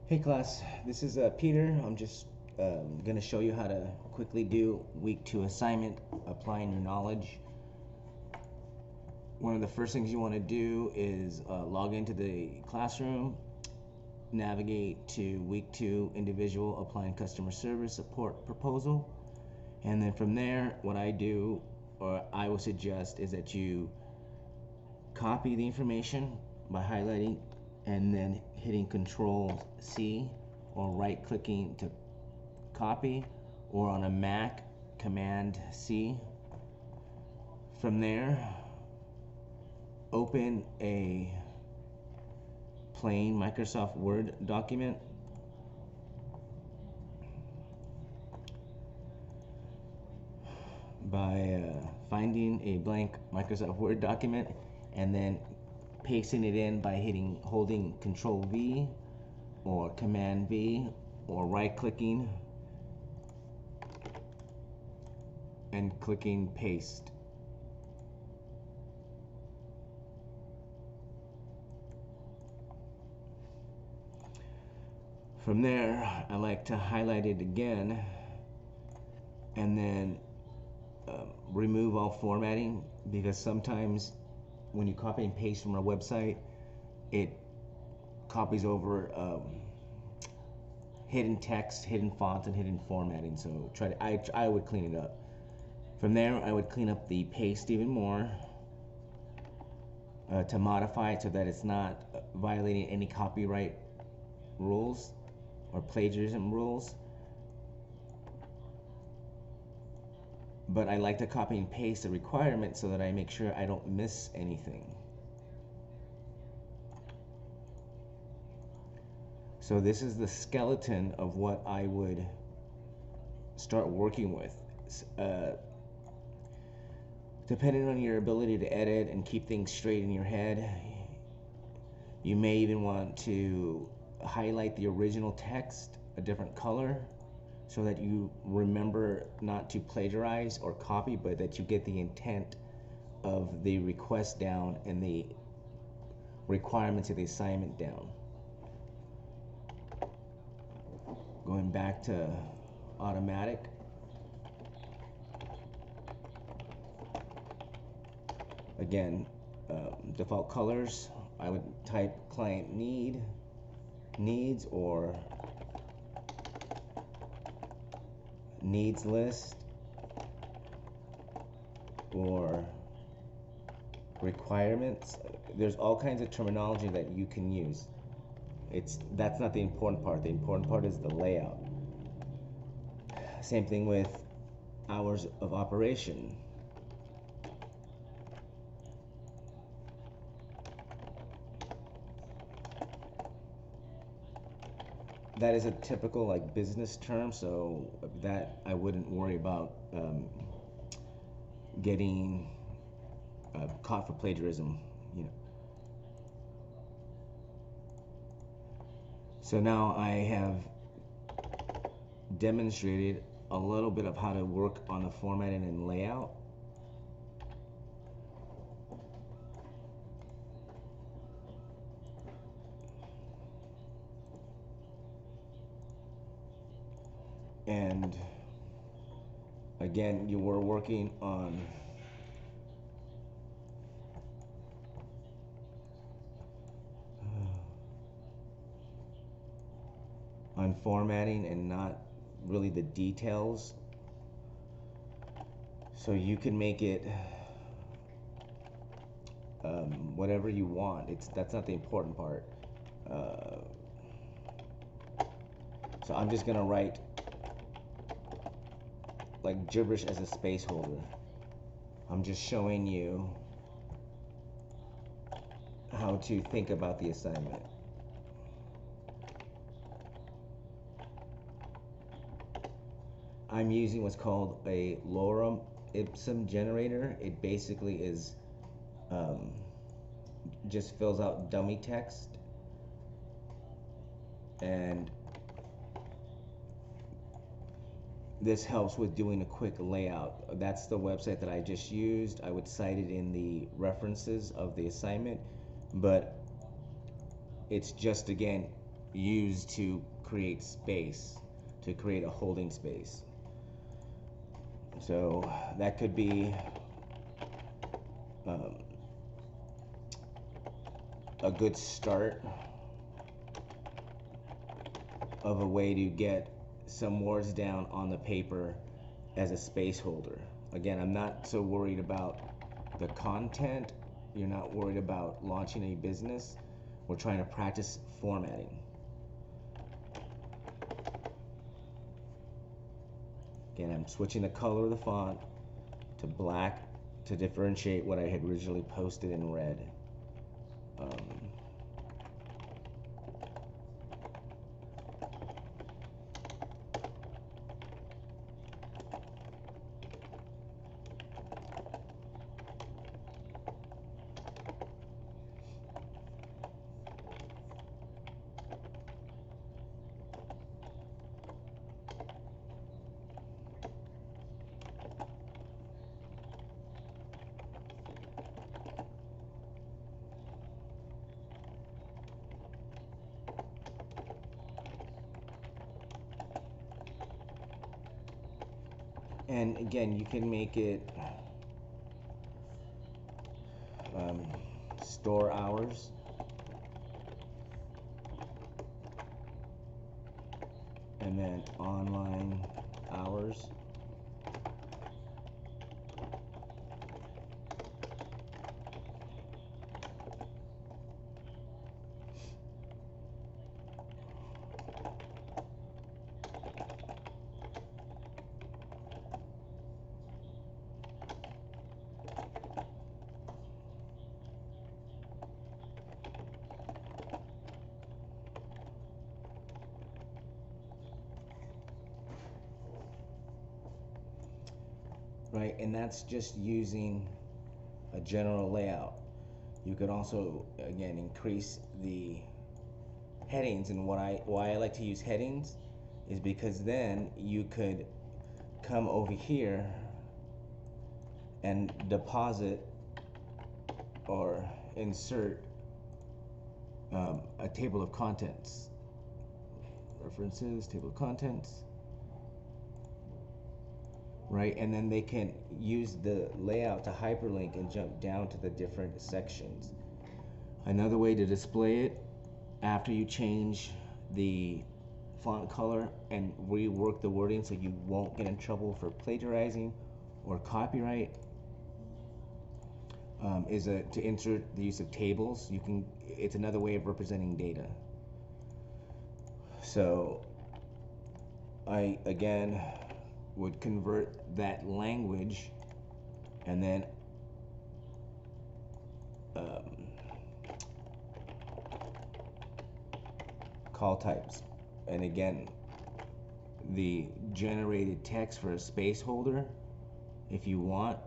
Hey class, this is Peter. I'm just going to show you how to quickly do week 2 assignment, applying your knowledge. One of the first things you want to do is log into the classroom, navigate to week 2 individual applying customer service support proposal, and then from there what I do, or I will suggest, is that you copy the information by highlighting and then hitting Control C, or right clicking to copy, or on a Mac Command C. From there, open a plain Microsoft Word document. By finding a blank Microsoft Word document and then pasting it in by holding Control V or Command V, or right clicking and clicking paste. From there, I like to highlight it again and then remove all formatting, because sometimes when you copy and paste from our website, it copies over hidden text, hidden fonts, and hidden formatting. So I would clean it up. From there, I would clean up the paste even more to modify it so that it's not violating any copyright rules or plagiarism rules. But I like to copy and paste the requirement so that I make sure I don't miss anything. So this is the skeleton of what I would start working with. Depending on your ability to edit and keep things straight in your head, you may even want to highlight the original text a different color so that you remember not to plagiarize or copy, but that you get the intent of the request down and the requirements of the assignment down. Going back to automatic. Again, default colors, I would type client needs, or needs list, or requirements. There's all kinds of terminology that you can use. That's not the important part. The important part is the layout. Same thing with hours of operation. That is a typical business term, so that I wouldn't worry about getting caught for plagiarism, So now I have demonstrated a little bit of how to work on the formatting and layout. And again, you were working on formatting and not really the details. So you can make it whatever you want. That's not the important part. So I'm just gonna write gibberish as a space holder. I'm just showing you how to think about the assignment. I'm using what's called a lorem ipsum generator. It basically is just fills out dummy text, and this helps with doing a quick layout. That's the website that I just used. I would cite it in the references of the assignment, but it's just, again, use to create space, to create a holding space. So that could be a good start of a way to get some words down on the paper as a space holder. Again, I'm not so worried about the content. You're not worried about launching a business. We're trying to practice formatting. Again, I'm switching the color of the font to black to differentiate what I had originally posted in red. And again, you can make it store hours. And then online hours. Right, and that's just using a general layout. You could also, again, increase the headings, and why I like to use headings is because then you could come over here and deposit or insert a table of contents. References, table of contents. Right, and then they can use the layout to hyperlink and jump down to the different sections. Another way to display it, after you change the font color and rework the wording so you won't get in trouble for plagiarizing or copyright, is to insert the use of tables. It's another way of representing data. So I again would convert that language and then call types, and again the generated text for a space holder if you want,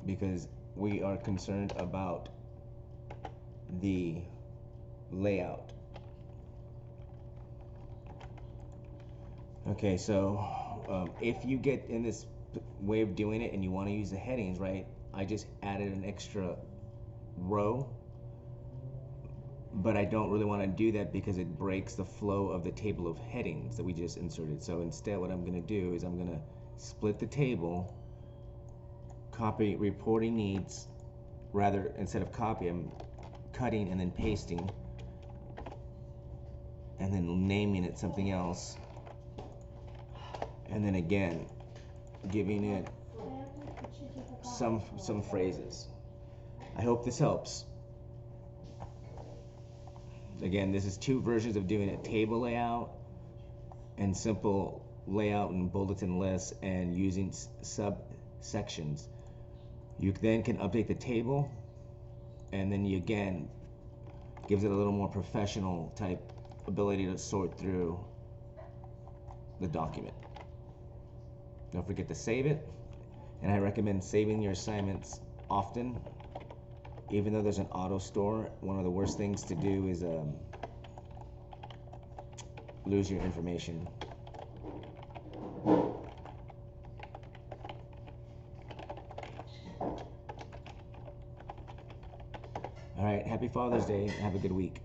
because we are concerned about the layout. Okay, so if you get in this way of doing it and you want to use the headings, right, I just added an extra row, but I don't really want to do that because it breaks the flow of the table of headings that we just inserted. So instead what I'm going to do is I'm going to split the table, copy reporting needs, rather instead of copy I'm cutting and then pasting and then naming it something else, and then again giving it some phrases. I hope this helps. Again, this is two versions of doing a table layout and simple layout and bulletin lists and using subsections. You then can update the table, and then you again gives it a little more professional type ability to sort through the document. Don't forget to save it, and I recommend saving your assignments often. Even though there's an auto store, one of the worst things to do is lose your information. All right. Happy Father's Day. Have a good week.